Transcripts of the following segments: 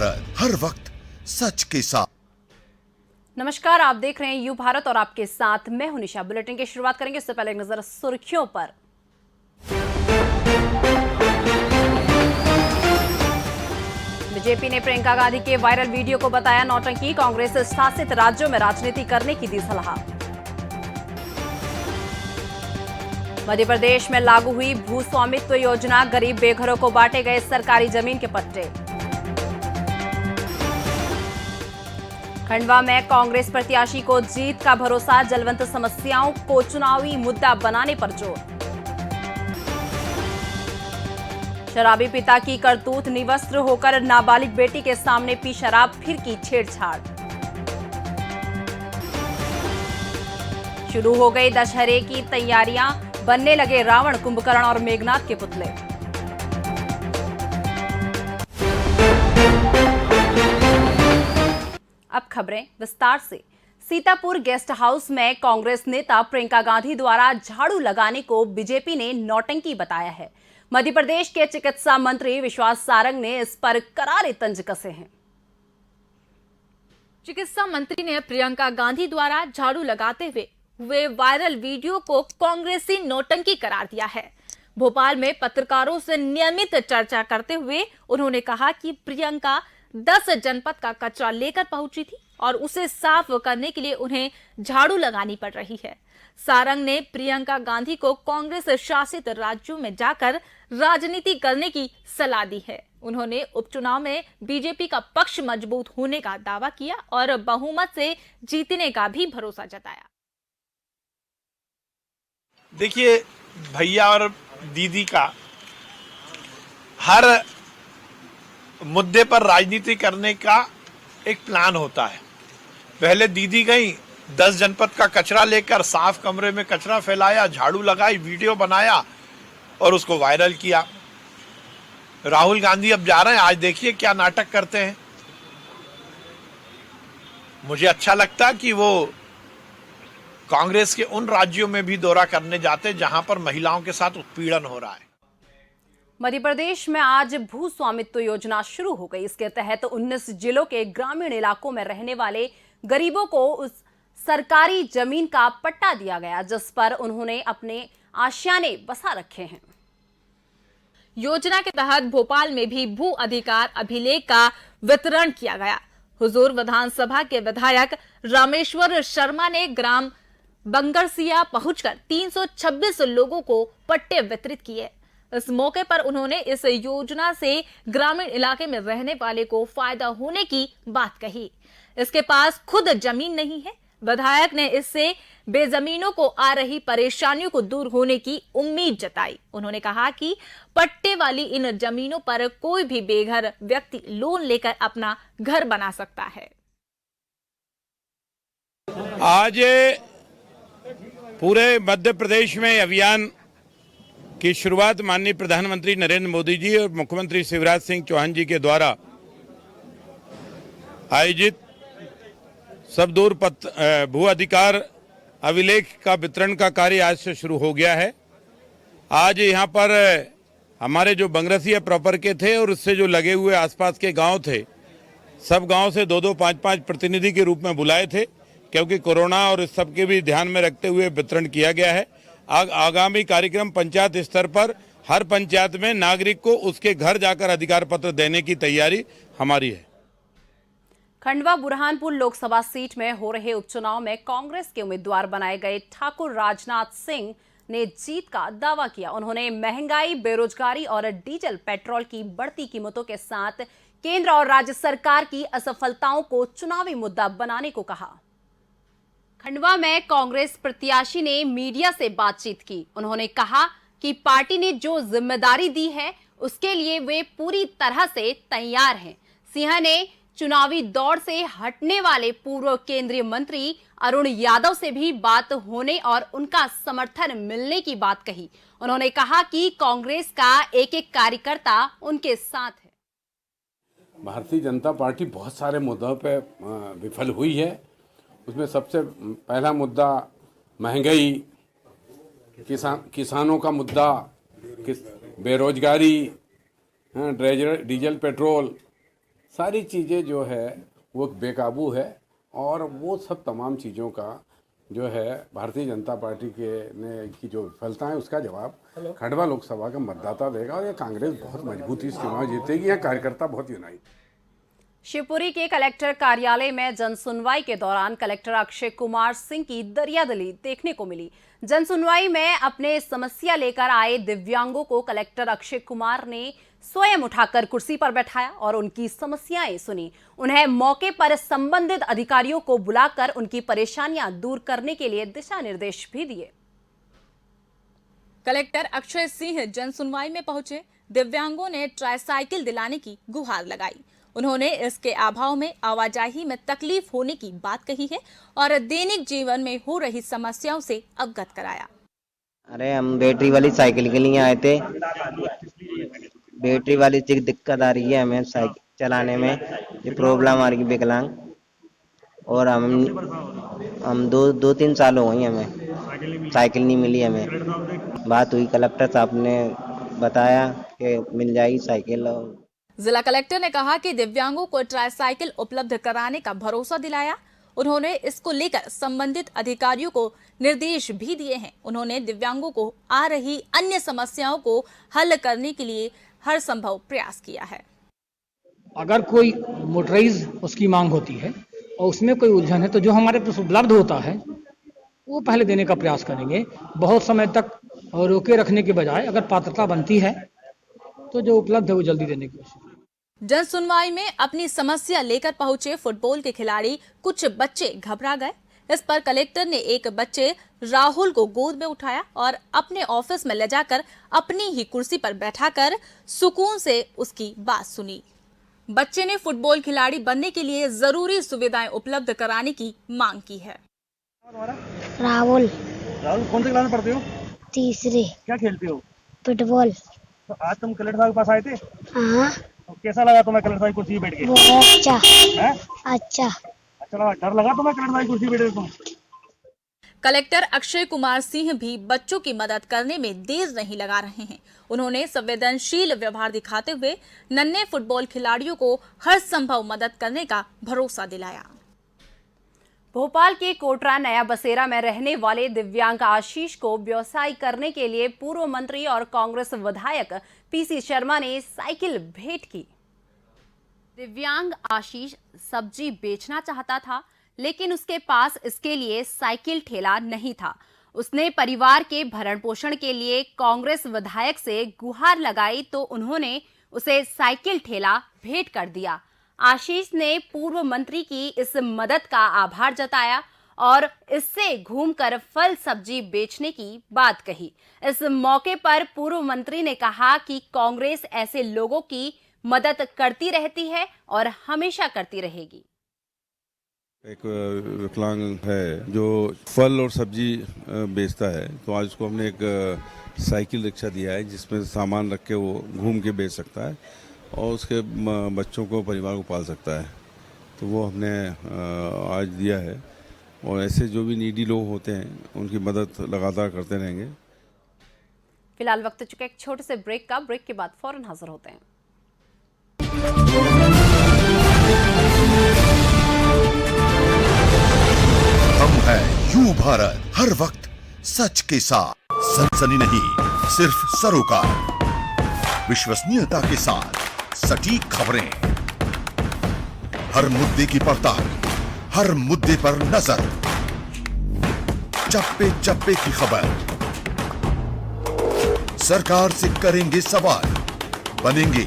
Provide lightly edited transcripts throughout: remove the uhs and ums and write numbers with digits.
भारत, हर वक्त सच के साथ। नमस्कार, आप देख रहे हैं यू भारत और आपके साथ मैं हूं निशा। बुलेटिन की शुरुआत करेंगे उससे पहले एक नजर सुर्खियों पर। बीजेपी ने प्रियंका गांधी के वायरल वीडियो को बताया नौटंकी। कांग्रेस शासित राज्यों में राजनीति करने की दी सलाह। मध्य प्रदेश में लागू हुई भू स्वामित्व योजना, गरीब बेघरों को बांटे गए सरकारी जमीन के पट्टे। खंडवा में कांग्रेस प्रत्याशी को जीत का भरोसा, जलवंत समस्याओं को चुनावी मुद्दा बनाने पर जोर। शराबी पिता की करतूत, निवस्त्र होकर नाबालिग बेटी के सामने पी शराब, फिर की छेड़छाड़। शुरू हो गई दशहरे की तैयारियां, बनने लगे रावण, कुंभकर्ण और मेघनाथ के पुतले। अब खबरें विस्तार से। सीतापुर गेस्ट हाउस में कांग्रेस नेता प्रियंका गांधी द्वारा झाड़ू लगाने को बीजेपी ने नौटंकी बताया है। मध्य प्रदेश के चिकित्सा मंत्री विश्वास सारंग ने इस पर करारे तंज कसे हैं। चिकित्सा मंत्री ने प्रियंका गांधी द्वारा झाड़ू लगाते हुए वायरल वीडियो को कांग्रेसी नौटंकी करार दिया है। भोपाल में पत्रकारों से नियमित चर्चा करते हुए उन्होंने कहा कि प्रियंका 10 जनपद का कचरा लेकर पहुंची थी और उसे साफ करने के लिए उन्हें झाड़ू लगानी पड़ रही है। सारंग ने प्रियंका गांधी को कांग्रेस शासित राज्यों में जाकर राजनीति करने की सलाह दी है। उन्होंने उपचुनाव में बीजेपी का पक्ष मजबूत होने का दावा किया और बहुमत से जीतने का भी भरोसा जताया। देखिए, भैया और दीदी का हर मुद्दे पर राजनीति करने का एक प्लान होता है। पहले दीदी गई, 10 जनपद का कचरा लेकर साफ कमरे में कचरा फैलाया, झाड़ू लगाई, वीडियो बनाया और उसको वायरल किया। राहुल गांधी अब जा रहे हैं, आज देखिए क्या नाटक करते हैं। मुझे अच्छा लगता कि वो कांग्रेस के उन राज्यों में भी दौरा करने जाते जहां पर महिलाओं के साथ उत्पीड़न हो रहा है। मध्य प्रदेश में आज भू स्वामित्व योजना शुरू हो गई। इसके तहत 19 जिलों के ग्रामीण इलाकों में रहने वाले गरीबों को उस सरकारी जमीन का पट्टा दिया गया जिस पर उन्होंने अपने आशियाने बसा रखे हैं। योजना के तहत भोपाल में भी भू अधिकार अभिलेख का वितरण किया गया। हुजूर विधानसभा के विधायक रामेश्वर शर्मा ने ग्राम बंगरसिया पहुंचकर 326 लोगों को पट्टे वितरित किए। इस मौके पर उन्होंने इस योजना से ग्रामीण इलाके में रहने वाले को फायदा होने की बात कही। इसके पास खुद जमीन नहीं है। विधायक ने इससे बेजमीनों को आ रही परेशानियों को दूर होने की उम्मीद जताई। उन्होंने कहा कि पट्टे वाली इन जमीनों पर कोई भी बेघर व्यक्ति लोन लेकर अपना घर बना सकता है। आज पूरे मध्य प्रदेश में अभियान की शुरुआत माननीय प्रधानमंत्री नरेंद्र मोदी जी और मुख्यमंत्री शिवराज सिंह चौहान जी के द्वारा आयोजित सब दूर भू अधिकार अभिलेख का वितरण का कार्य आज से शुरू हो गया है। आज यहाँ पर हमारे जो बंगरसिया प्रॉपर के थे और उससे जो लगे हुए आसपास के गांव थे, सब गांव से 2-2, 5-5 प्रतिनिधि के रूप में बुलाए थे, क्योंकि कोरोना और इस सब के भी ध्यान में रखते हुए वितरण किया गया है। आगामी कार्यक्रम पंचायत स्तर पर हर पंचायत में नागरिक को उसके घर जाकर अधिकार पत्र देने की तैयारी हमारी है। खंडवा बुरहानपुर लोकसभा सीट में हो रहे उपचुनाव में कांग्रेस के उम्मीदवार बनाए गए ठाकुर राजनाथ सिंह ने जीत का दावा किया। उन्होंने महंगाई, बेरोजगारी और डीजल पेट्रोल की बढ़ती कीमतों के साथ केंद्र और राज्य सरकार की असफलताओं को चुनावी मुद्दा बनाने को कहा। खंडवा में कांग्रेस प्रत्याशी ने मीडिया से बातचीत की। उन्होंने कहा कि पार्टी ने जो जिम्मेदारी दी है उसके लिए वे पूरी तरह से तैयार हैं। सिंह ने चुनावी दौड़ से हटने वाले पूर्व केंद्रीय मंत्री अरुण यादव से भी बात होने और उनका समर्थन मिलने की बात कही। उन्होंने कहा कि कांग्रेस का एक एक कार्यकर्ता उनके साथ है। भारतीय जनता पार्टी बहुत सारे मुद्दों पे विफल हुई है। उसमें सबसे पहला मुद्दा महंगाई, किसानों का मुद्दा, बेरोजगारी, डीजल पेट्रोल, सारी चीज़ें जो है वो बेकाबू है, और वो सब तमाम चीज़ों का जो है भारतीय जनता पार्टी की जो विफलता है उसका जवाब खंडवा लोकसभा का मतदाता देगा, और ये कांग्रेस बहुत मजबूती से चुनाव जीतेगी। यहाँ कार्यकर्ता बहुत यूनाइट। शिवपुरी के कलेक्टर कार्यालय में जनसुनवाई के दौरान कलेक्टर अक्षय कुमार सिंह की दरियादली देखने को मिली। जनसुनवाई में अपने समस्या लेकर आए दिव्यांगों को कलेक्टर अक्षय कुमार ने स्वयं उठाकर कुर्सी पर बैठाया और उनकी समस्याएं सुनी। उन्हें मौके पर संबंधित अधिकारियों को बुलाकर उनकी परेशानियां दूर करने के लिए दिशा निर्देश भी दिए। कलेक्टर अक्षय सिंह जनसुनवाई में पहुंचे। दिव्यांगों ने ट्राइसाइकिल दिलाने की गुहार लगाई। उन्होंने इसके अभाव में आवाजाही में तकलीफ होने की बात कही है और दैनिक जीवन में हो रही समस्याओं से अवगत कराया। अरे हम बैटरी वाली साइकिल के लिए आए थे। बैटरी वाली दिक्कत आ रही है हमें साइकिल चलाने में, ये प्रॉब्लम आ रही है विकलांग, और हम दो तीन साल हो गई हमें साइकिल नहीं मिली। हमें बात हुई, कलेक्टर साहब ने बताया कि मिल जाएगी साइकिल। जिला कलेक्टर ने कहा कि दिव्यांगों को ट्राइसाइकिल उपलब्ध कराने का भरोसा दिलाया। उन्होंने इसको लेकर संबंधित अधिकारियों को निर्देश भी दिए हैं। उन्होंने दिव्यांगों को आ रही अन्य समस्याओं को हल करने के लिए हर संभव प्रयास किया है। अगर कोई मोटराइज उसकी मांग होती है और उसमें कोई उलझन है तो जो हमारे पास उपलब्ध होता है वो पहले देने का प्रयास करेंगे। बहुत समय तक रोके रखने के बजाय अगर पात्रता बनती है तो जो उपलब्ध है वो जल्दी देने की कोशिश। जन सुनवाई में अपनी समस्या लेकर पहुंचे फुटबॉल के खिलाड़ी कुछ बच्चे घबरा गए। इस पर कलेक्टर ने एक बच्चे राहुल को गोद में उठाया और अपने ऑफिस में ले जाकर अपनी ही कुर्सी पर बैठाकर सुकून से उसकी बात सुनी। बच्चे ने फुटबॉल खिलाड़ी बनने के लिए जरूरी सुविधाएं उपलब्ध कराने की मांग की है। राहुल कौन से क्लास में पढ़ते हो? तीसरे। क्या खेलते हो? फुटबॉल। तो आज तुम कलेक्टर साहब के पास आए थे? हाँ। तो कैसा लगा तुम्हें कलेक्टर साहब की कुर्सी पे बैठ के? बहुत अच्छा। है? अच्छा लगा? डर लगा तुम्हें कलेक्टर साहब की कुर्सी पे बैठे तुम? कलेक्टर अक्षय कुमार सिंह भी बच्चों की मदद करने में देर नहीं लगा रहे हैं। उन्होंने संवेदनशील व्यवहार दिखाते हुए नन्हे फुटबॉल खिलाड़ियों को हर संभव मदद करने का भरोसा दिलाया। भोपाल के कोटरा नया बसेरा में रहने वाले दिव्यांग आशीष को व्यवसाय करने के लिए पूर्व मंत्री और कांग्रेस विधायक पीसी शर्मा ने साइकिल भेंट की। दिव्यांग आशीष सब्जी बेचना चाहता था, लेकिन उसके पास इसके लिए साइकिल ठेला नहीं था। उसने परिवार के भरण पोषण के लिए कांग्रेस विधायक से गुहार लगाई तो उन्होंने उसे साइकिल ठेला भेंट कर दिया। आशीष ने पूर्व मंत्री की इस मदद का आभार जताया और इससे घूमकर फल सब्जी बेचने की बात कही। इस मौके पर पूर्व मंत्री ने कहा कि कांग्रेस ऐसे लोगों की मदद करती रहती है और हमेशा करती रहेगी। एक विकलांग है जो फल और सब्जी बेचता है, तो आज उसको हमने एक साइकिल रिक्शा दिया है जिसमें सामान रख के वो घूम के बेच सकता है और उसके बच्चों को, परिवार को पाल सकता है। तो वो हमने आज दिया है और ऐसे जो भी नीडी लोग होते हैं उनकी मदद लगातार करते रहेंगे। फिलहाल वक्त चुका एक छोटे से ब्रेक का। ब्रेक के बाद फौरन हाजिर होते हैं। हम हैं यू भारत, हर वक्त सच के साथ, सनसनी नहीं सिर्फ सरोकार, विश्वसनीयता के साथ सटीक खबरें, हर मुद्दे की पड़ताल, हर मुद्दे पर नजर, चप्पे चप्पे की खबर, सरकार से करेंगे सवाल, बनेंगे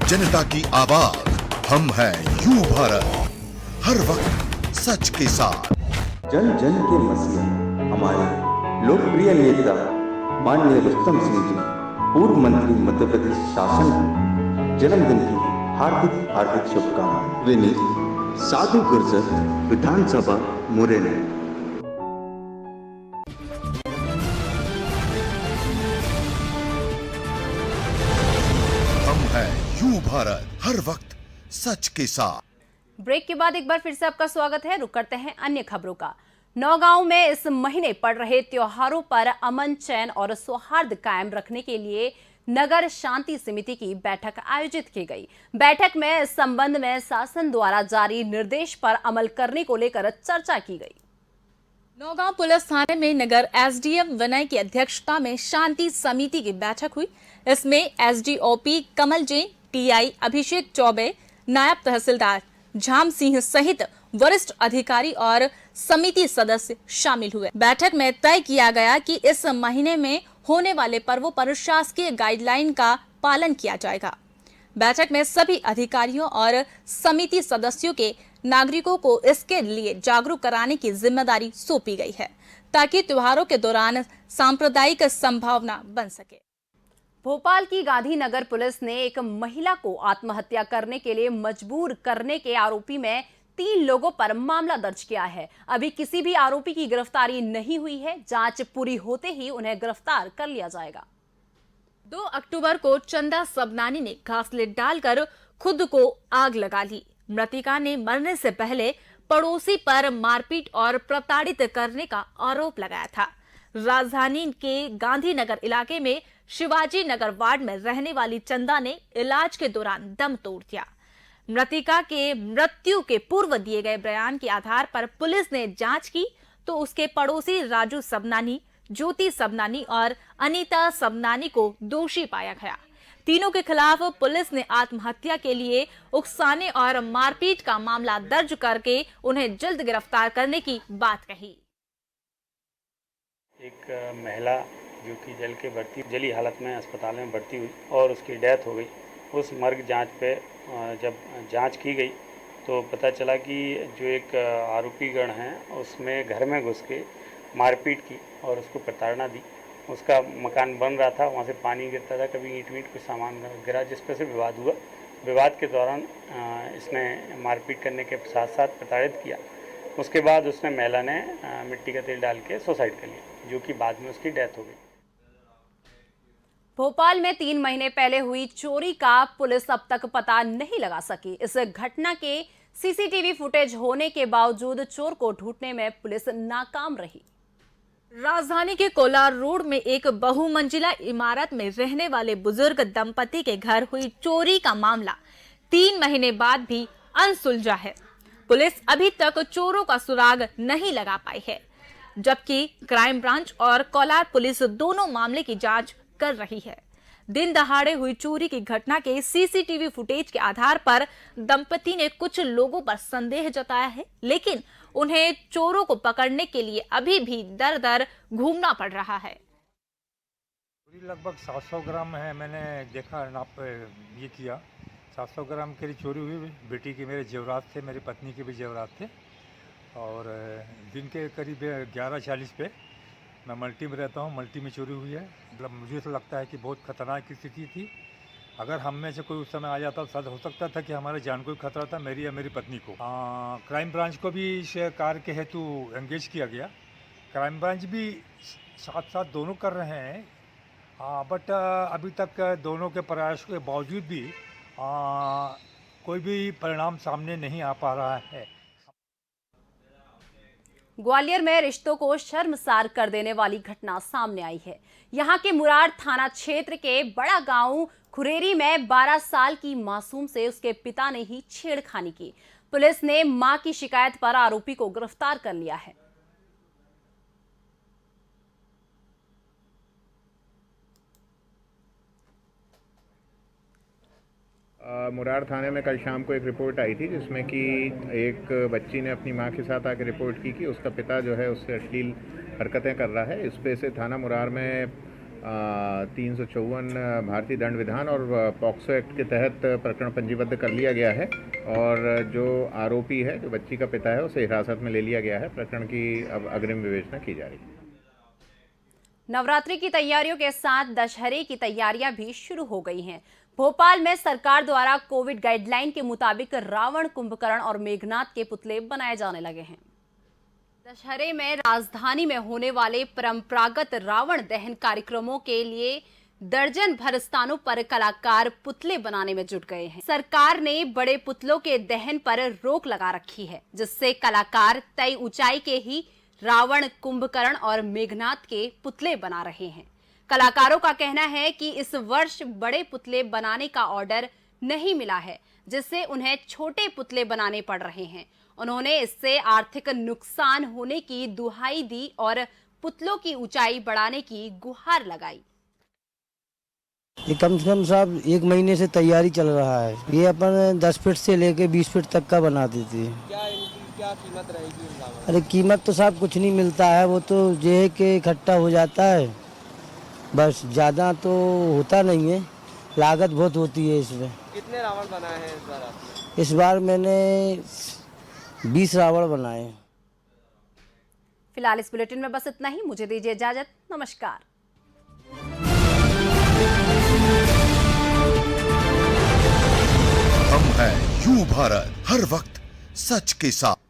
जनता की आवाज। हम हैं यू भारत, हर वक्त सच के साथ। जन जन के मसीहा हमारे लोकप्रिय नेता माननीय रुस्तम सिंह जी, पूर्व मंत्री मध्य प्रदेश शासन, जन्मदिन की हार्दिक हार्दिक शुभकामनाएं। विनीत साधु गुर्जर, विधानसभा मुरैना। हम हैं यू भारत, हर वक्त सच के साथ। ब्रेक के बाद एक बार फिर से आपका स्वागत है। रुक करते हैं अन्य खबरों का। नौगांव में इस महीने पड़ रहे त्योहारों पर अमन, चैन और सौहार्द कायम रखने के लिए नगर शांति समिति की बैठक आयोजित की गई। बैठक में इस संबंध में शासन द्वारा जारी निर्देश पर अमल करने को लेकर चर्चा की गई। नौगांव पुलिस थाने में नगर एसडीएम विनय की अध्यक्षता में शांति समिति की बैठक हुई। इसमें एसडीओपी कमल जैन, टीआई अभिषेक चौबे, नायब तहसीलदार झाम सिंह सहित वरिष्ठ अधिकारी और समिति सदस्य शामिल हुए। बैठक में तय किया गया कि इस महीने में होने वाले पर्वों पर शासकीय गाइडलाइन का पालन किया जाएगा। बैठक में सभी अधिकारियों और समिति सदस्यों के नागरिकों को इसके लिए जागरूक कराने की जिम्मेदारी सौंपी गई है, ताकि त्योहारों के दौरान सांप्रदायिक संभावना बन सके। भोपाल की गांधीनगर पुलिस ने एक महिला को आत्महत्या करने के लिए मजबूर करने के आरोपी में 3 लोगों पर मामला दर्ज किया है। अभी किसी भी आरोपी की गिरफ्तारी नहीं हुई है। जांच पूरी होते ही उन्हें गिरफ्तार कर लिया जाएगा। 2 अक्टूबर को चंदा सबनानी ने घासलेट डालकर खुद को आग लगा ली। मृतिका ने मरने से पहले पड़ोसी पर मारपीट और प्रताड़ित करने का आरोप लगाया था। राजधानी के गांधीनगर इलाके में शिवाजी नगर वार्ड में रहने वाली चंदा ने इलाज के दौरान दम तोड़ दिया। मृतिका के मृत्यु के पूर्व दिए गए बयान के आधार पर पुलिस ने जांच की तो उसके पड़ोसी राजू सबनानी, ज्योति सबनानी और अनीता सबनानी को दोषी पाया गया। तीनों के खिलाफ पुलिस ने आत्महत्या के लिए उकसाने और मारपीट का मामला दर्ज करके उन्हें जल्द गिरफ्तार करने की बात कही। एक महिला जो कि जली हालत में अस्पताल में भर्ती हुई और उसकी डेथ हो गई। उस मर्ग जांच पे जब जांच की गई तो पता चला कि जो एक आरोपी गण है उसमें घर में घुस के मारपीट की और उसको प्रताड़ना दी। उसका मकान बन रहा था, वहाँ से पानी गिरता था, कभी ईंट कुछ सामान गिरा, जिस पर से विवाद हुआ। विवाद के दौरान इसने मारपीट करने के साथ साथ प्रताड़ित किया। उसके बाद उसने महिला ने मिट्टी का तेल डाल के सुसाइड कर लिया, जो कि बाद में उसकी डेथ हो गई। भोपाल में 3 महीने पहले हुई चोरी का पुलिस अब तक पता नहीं लगा सकी। इस घटना के सीसीटीवी फुटेज होने के बावजूद चोर को ढूंढने में पुलिस नाकाम रही। राजधानी के कोलार रोड में एक बहुमंजिला इमारत में रहने वाले बुजुर्ग दंपति के घर हुई चोरी का मामला 3 महीने बाद भी अनसुलझा है। पुलिस अभी तक चोरों का सुराग नहीं लगा पाई है, जबकि क्राइम ब्रांच और कोलार पुलिस दोनों मामले की जांच कर रही है। दिन दहाड़े हुई चोरी की घटना के सीसीटीवी फुटेज के आधार पर दंपति ने कुछ लोगों पर संदेह जताया है, लेकिन उन्हें चोरों को पकड़ने के लिए अभी भी दर दर घूमना पड़ रहा है। लगभग 700 ग्राम है, मैंने देखा नाप ये किया, 700 ग्राम की चोरी हुई। बेटी के मेरे जेवरात थे, मेरी पत्नी के भी जेवरात थे। और दिन के करीब 11:40 पे मैं मल्टी में रहता हूँ, मल्टी में चोरी हुई है। मतलब मुझे तो लगता है कि बहुत खतरनाक स्थिति थी। अगर हम में से कोई उस समय आ जाता तो हो सकता था कि हमारे जान को खतरा था, मेरी या मेरी पत्नी को। क्राइम ब्रांच को भी इस कार्य के हेतु एंगेज किया गया। क्राइम ब्रांच भी साथ साथ दोनों कर रहे हैं, बट अभी तक दोनों के प्रयास के बावजूद भी कोई भी परिणाम सामने नहीं आ पा रहा है। ग्वालियर में रिश्तों को शर्मसार कर देने वाली घटना सामने आई है। यहां के मुरार थाना क्षेत्र के बड़ा गांव खुरेरी में 12 साल की मासूम से उसके पिता ने ही छेड़खानी की। पुलिस ने मां की शिकायत पर आरोपी को गिरफ्तार कर लिया है। मुरार थाने में कल शाम को एक रिपोर्ट आई थी, जिसमें कि एक बच्ची ने अपनी मां के साथ आकर रिपोर्ट की कि उसका पिता जो है उससे अश्लील हरकतें कर रहा है। इस पे से थाना मुरार में 354 भारतीय दंड विधान और पॉक्सो एक्ट के तहत प्रकरण पंजीबद्ध कर लिया गया है। और जो आरोपी है, जो बच्ची का पिता है, उसे हिरासत में ले लिया गया है। प्रकरण की अब अग्रिम विवेचना की जा रही है। नवरात्रि की तैयारियों के साथ दशहरे की तैयारियां भी शुरू हो गई हैं। भोपाल में सरकार द्वारा कोविड गाइडलाइन के मुताबिक रावण, कुंभकर्ण और मेघनाथ के पुतले बनाए जाने लगे हैं। दशहरे में राजधानी में होने वाले परंपरागत रावण दहन कार्यक्रमों के लिए दर्जन भर स्थानों पर कलाकार पुतले बनाने में जुट गए हैं। सरकार ने बड़े पुतलों के दहन पर रोक लगा रखी है, जिससे कलाकार तय ऊंचाई के ही रावण, कुंभकर्ण और मेघनाथ के पुतले बना रहे हैं। कलाकारों का कहना है कि इस वर्ष बड़े पुतले बनाने का ऑर्डर नहीं मिला है, जिससे उन्हें छोटे पुतले बनाने पड़ रहे हैं। उन्होंने इससे आर्थिक नुकसान होने की दुहाई दी और पुतलों की ऊंचाई बढ़ाने की गुहार लगाई। ये कम से कम साहब 1 महीने से तैयारी चल रहा है। ये अपन 10 फीट से लेके 20 फीट तक का बना देती है। क्या कीमत रहेगी? अरे कीमत तो साहब कुछ नहीं मिलता है, वो तो जे है कि इकट्ठा हो जाता है, बस ज़्यादा तो होता नहीं है, लागत बहुत होती है इसमें। कितने रावण बनाए हैं इस बार आपने? इस बार मैंने 20 रावण बनाए। फिलहाल इस बुलेटिन में बस इतना ही। मुझे दीजिए इजाजत। नमस्कार। हम हैं यू भारत, हर वक्त सच के साथ।